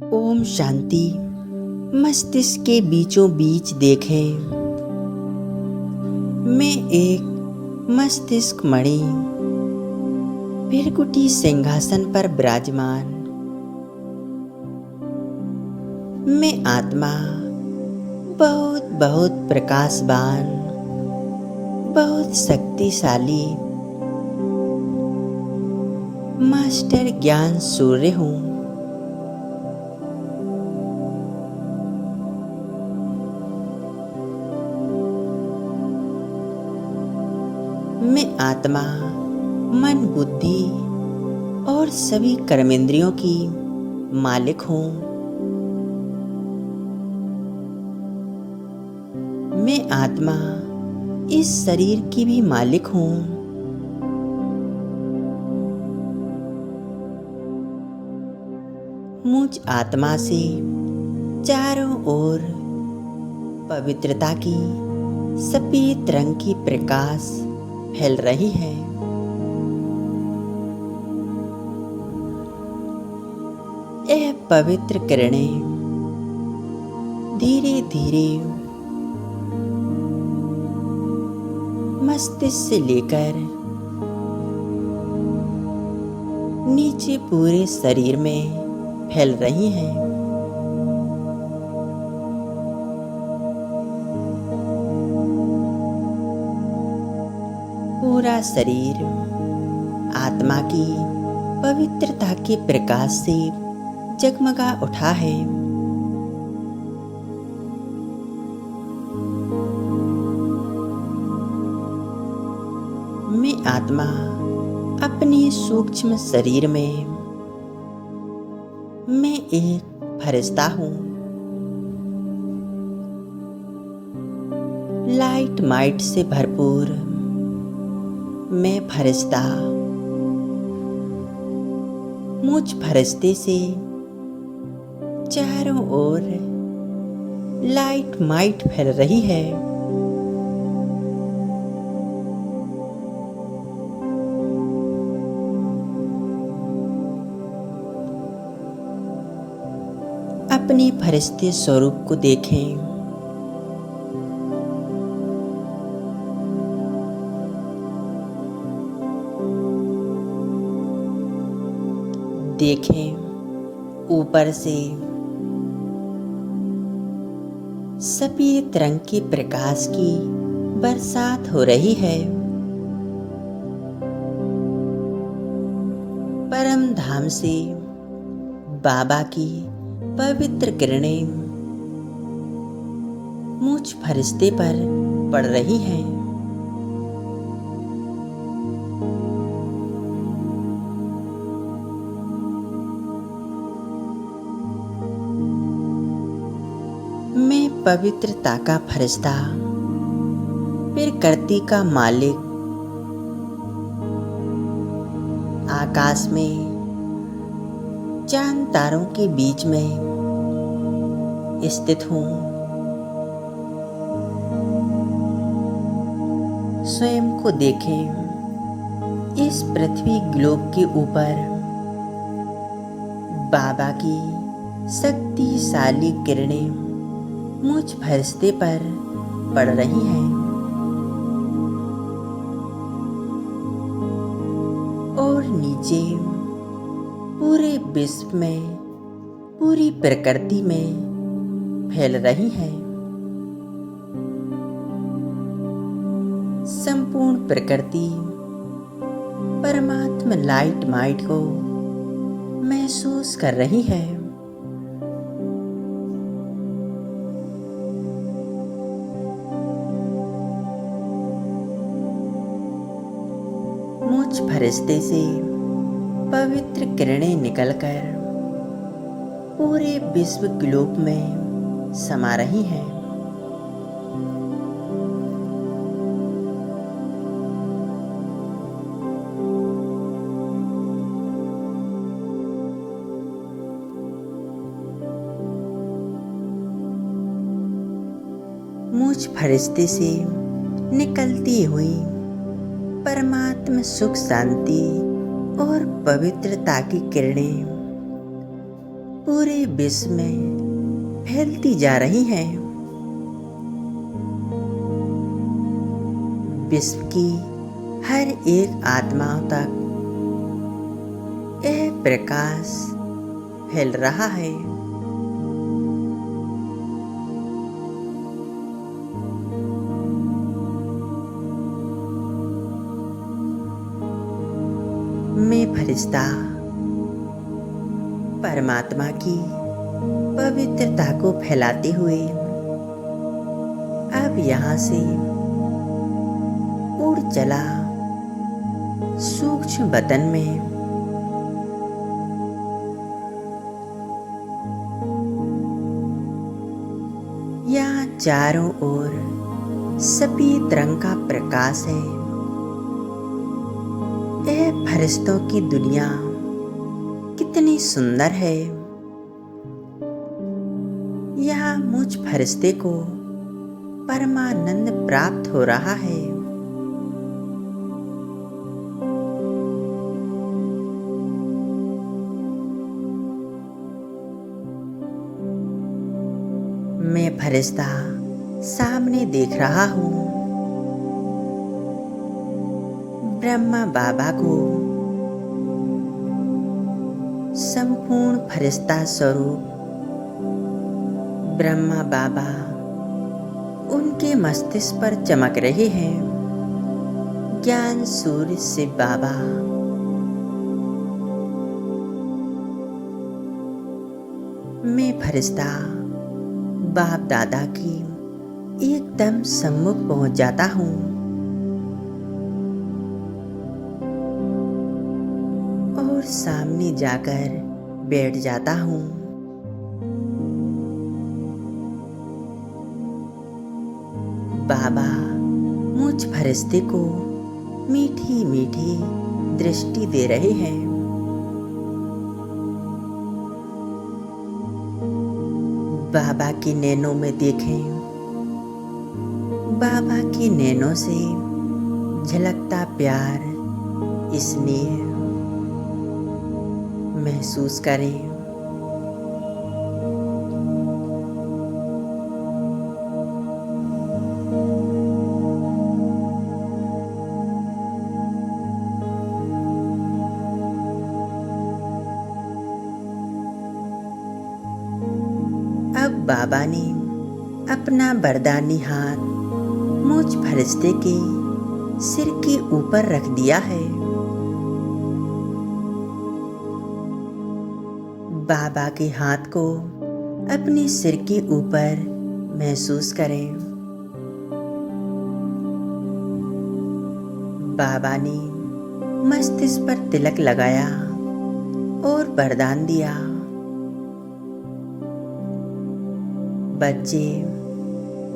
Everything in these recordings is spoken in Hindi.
ओम शांति। मस्तिष्क के बीचों बीच देखें, मैं एक मस्तिष्क मणि भृकुटी सिंहासन पर विराजमान। मैं आत्मा बहुत बहुत प्रकाशवान, बहुत शक्तिशाली मास्टर ज्ञान सूर्य हूँ। मैं आत्मा, मन, बुद्धि और सभी कर्मेंद्रियों की मालिक हूँ। मैं आत्मा इस शरीर की भी मालिक हूँ। मुझ आत्मा से चारों ओर पवित्रता की सफेद रंग की प्रकाश फैल रही है। यह पवित्र किरणें धीरे धीरे मस्तिष्क से लेकर नीचे पूरे शरीर में फैल रही हैं। पूरा शरीर आत्मा की पवित्रता के प्रकाश से जगमगा उठा है। मैं आत्मा अपने सूक्ष्म शरीर में मैं एक फरिश्ता हूँ। लाइट माइट से भरपूर मैं फरिश्ता मुझ फरिश्ते से चारों ओर लाइट माइट फैल रही है। अपने फरिश्ते स्वरूप को देखें। देखें, ऊपर से सफेद रंग के प्रकाश की बरसात हो रही है। परम धाम से बाबा की पवित्र किरणें मुझ फरिश्ते पर पड़ रही हैं। मैं पवित्रता का फरिश्ता, प्रकृति का मालिक, आकाश में चांद तारों के बीच में स्थित हूँ। स्वयं को देखें, इस पृथ्वी ग्लोब के ऊपर बाबा की शक्तिशाली किरणें मुझ फरिश्ते पर पड़ रही हैं। और नीचे पूरे विश्व में, पूरी प्रकृति में फैल रही हैं। संपूर्ण प्रकृति परमात्मा लाइट माइट को महसूस कर रही है। मुझ फरिश्ते से पवित्र किरणें निकलकर पूरे विश्व ग्लोब में समा रही हैं। मुझ फरिश्ते से निकलती हुई परमात्मा सुख शांति और पवित्रता की किरणें पूरे विश्व में फैलती जा रही हैं। विश्व की हर एक आत्मा तक यह प्रकाश फैल रहा है। मैं फरिश्ता परमात्मा की पवित्रता को फैलाते हुए अब यहाँ से उड़ चला सूक्ष्म वतन में। यहाँ चारों ओर सफेद रंग का प्रकाश है। यह फरिश्तों की दुनिया कितनी सुंदर है। यहाँ मुझ फरिश्ते को परमानंद प्राप्त हो रहा है। मैं फरिश्ता सामने देख रहा हूँ। ब्रह्मा बाबा को संपूर्ण फरिश्ता स्वरूप ब्रह्मा बाबा उनके मस्तिष्क पर चमक रहे हैं। ज्ञान सूर्य शिव बाबा मैं फरिश्ता बाप दादा की एकदम सम्मुख पहुंच जाता हूँ और सामने जाकर बैठ जाता हूँ। बाबा मुझ फरिश्ते को मीठी मीठी दृष्टि दे रहे हैं। बाबा की नैनों में देखें। बाबा की नैनों से झलकता प्यार स्नेह महसूस करें। अब बाबा ने अपना वरदानी हाथ मुझ फरिश्ते के सिर के ऊपर रख दिया है। बाबा के हाथ को अपने सिर के ऊपर महसूस करें। बाबा ने मस्तिष्क पर तिलक लगाया और वरदान दिया। बच्चे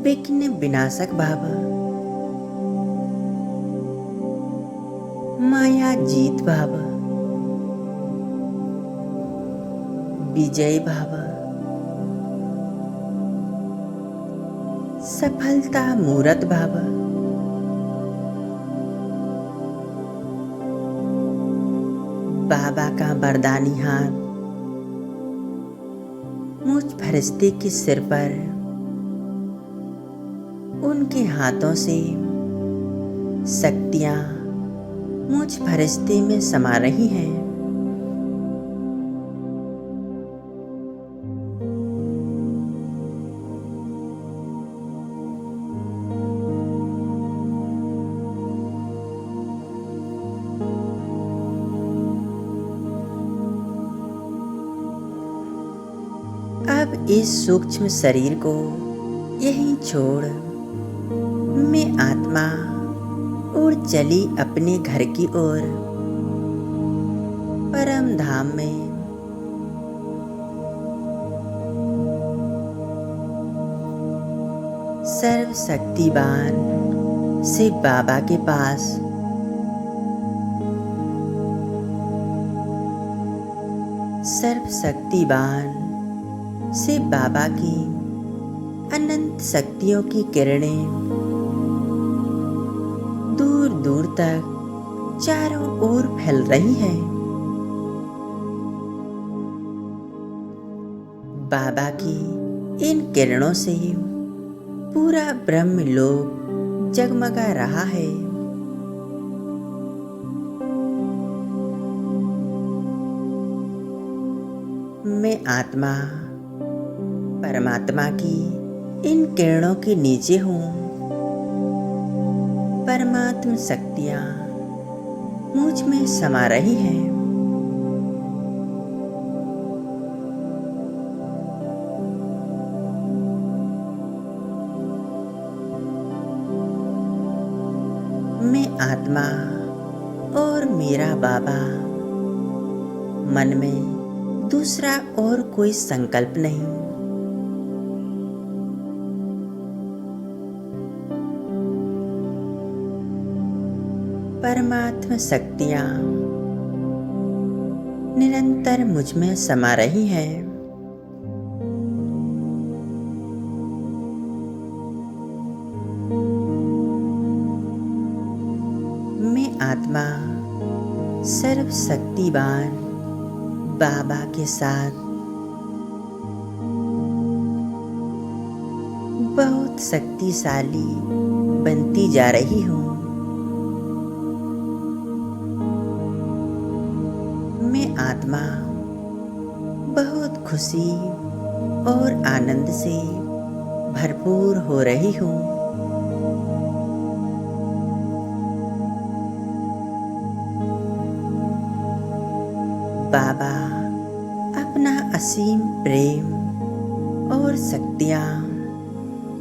विघ्न विनाशक भव, माया जीत भव, विजय भव, सफलता मूरत भव। बाबा का वरदानी हाथ मुझ फरिश्ते के सिर पर उनके हाथों से शक्तियां मुझ फरिश्ते में समा रही हैं। अब इस सूक्ष्म शरीर को यहीं छोड़ मैं आत्मा उड़ चली अपने घर की ओर, परम धाम में। सर्वशक्तिवान शिव बाबा के पास सर्वशक्तिवान शिव बाबा की अनंत शक्तियों की किरणें दूर दूर तक चारों ओर फैल रही हैं। बाबा की इन किरणों से पूरा ब्रह्मलोक जगमगा रहा है। मैं आत्मा परमात्मा की इन किरणों के नीचे हूँ। परमात्म शक्तियाँ मुझ में समा रही हैं। मैं आत्मा और मेरा बाबा, मन में दूसरा और कोई संकल्प नहीं। परमात्मा शक्तियाँ निरंतर मुझ में समा रही हैं। मैं आत्मा सर्वशक्तिवान बाबा के साथ बहुत शक्तिशाली बनती जा रही हूँ। मैं आत्मा बहुत खुशी और आनंद से भरपूर हो रही हूँ। बाबा अपना असीम प्रेम और शक्तियाँ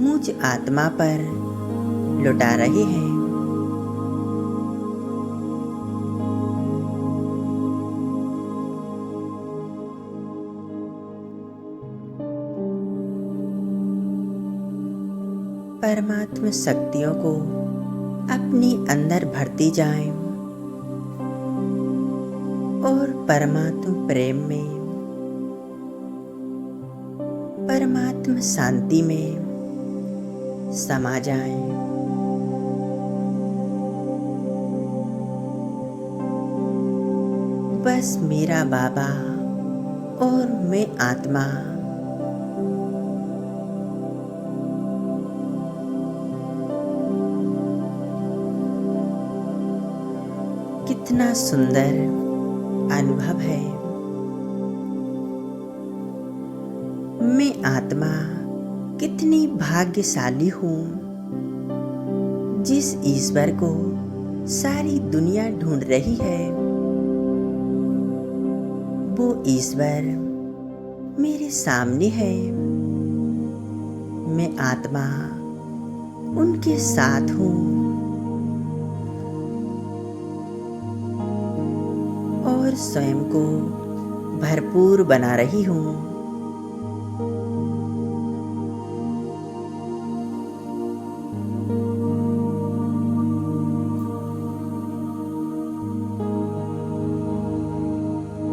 मुझ आत्मा पर लुटा रहे हैं। परमात्मा शक्तियों को अपने अंदर भरती जाएं और परमात्मा प्रेम में, परमात्मा शांति में समा जाएं। बस मेरा बाबा और मैं आत्मा कितना सुंदर अनुभव है। मैं आत्मा कितनी भाग्यशाली हूँ जिस ईश्वर को सारी दुनिया ढूंढ रही है। वो ईश्वर मेरे सामने है। मैं आत्मा उनके साथ हूँ और स्वयं को भरपूर बना रही हूँ।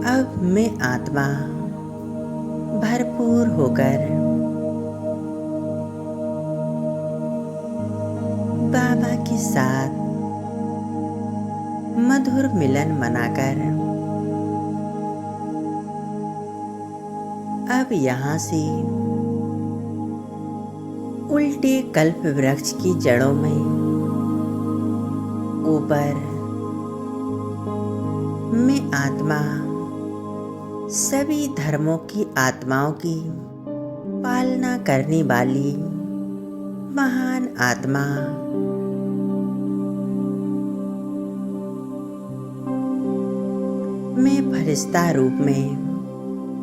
अब मैं आत्मा भरपूर होकर बाबा के साथ मधुर मिलन मनाकर अब यहाँ से उल्टे कल्प वृक्ष की जड़ों में ऊपर मैं आत्मा सभी धर्मों की आत्माओं की पालना करने वाली महान आत्मा मैं फरिश्ता रूप में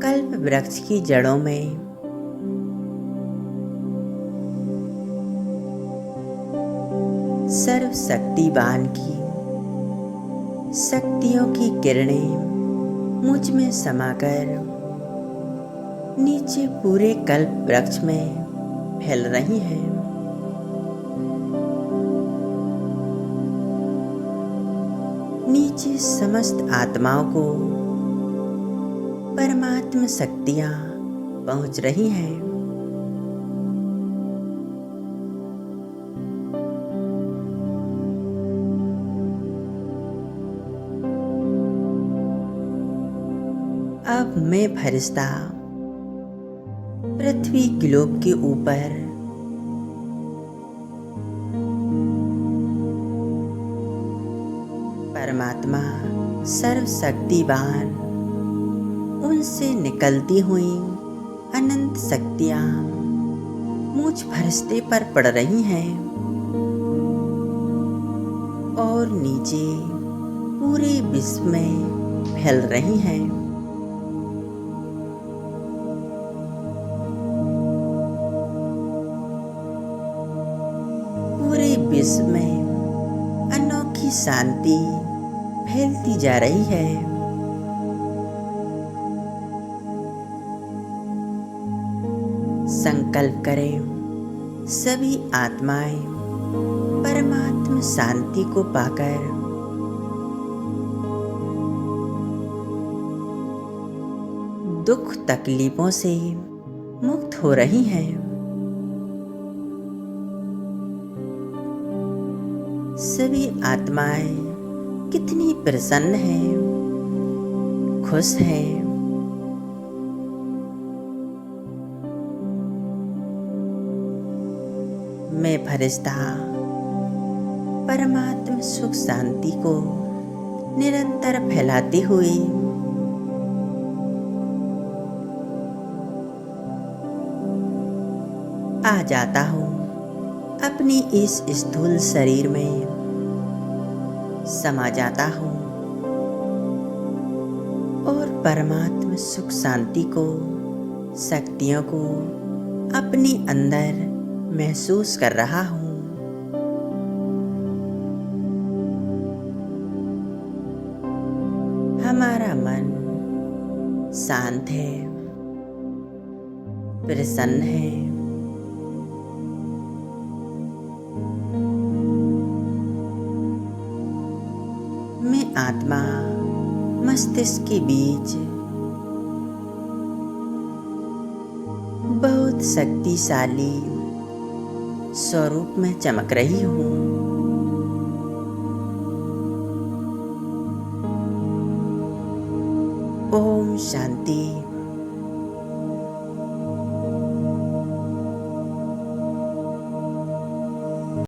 कल्प वृक्ष की जड़ों में सर्वशक्तिवान की शक्तियों की किरणें मुझ में समाकर नीचे पूरे कल्प वृक्ष में फैल रही हैं। नीचे समस्त आत्माओं को परमात्मा शक्तियाँ पहुँच रही हैं। अब मैं फरिश्ता पृथ्वी ग्लोब के ऊपर परमात्मा सर्वशक्तिवान, उनसे निकलती हुई अनंत शक्तियाँ मुझ फरिश्ते पर पड़ रही हैं और नीचे पूरे विश्व में फैल रही हैं। पूरे विश्व में अनोखी शांति फैलती जा रही है। संकल्प करें, सभी आत्माएं परमात्मा शांति को पाकर दुख तकलीफों से मुक्त हो रही हैं। सभी आत्माएं कितनी प्रसन्न हैं, खुश हैं। मैं फरिश्ता परमात्मा सुख शांति को निरंतर फैलाते हुए आ जाता हूँ अपनी इस स्थूल शरीर में, समा जाता हूँ और परमात्मा सुख शांति को, शक्तियों को अपने अंदर महसूस कर रहा हूँ। हमारा मन शांत है, प्रसन्न है। मैं आत्मा मस्तिष्क के बीच बहुत शक्तिशाली स्वरूप में चमक रही हूँ। ओम शांति।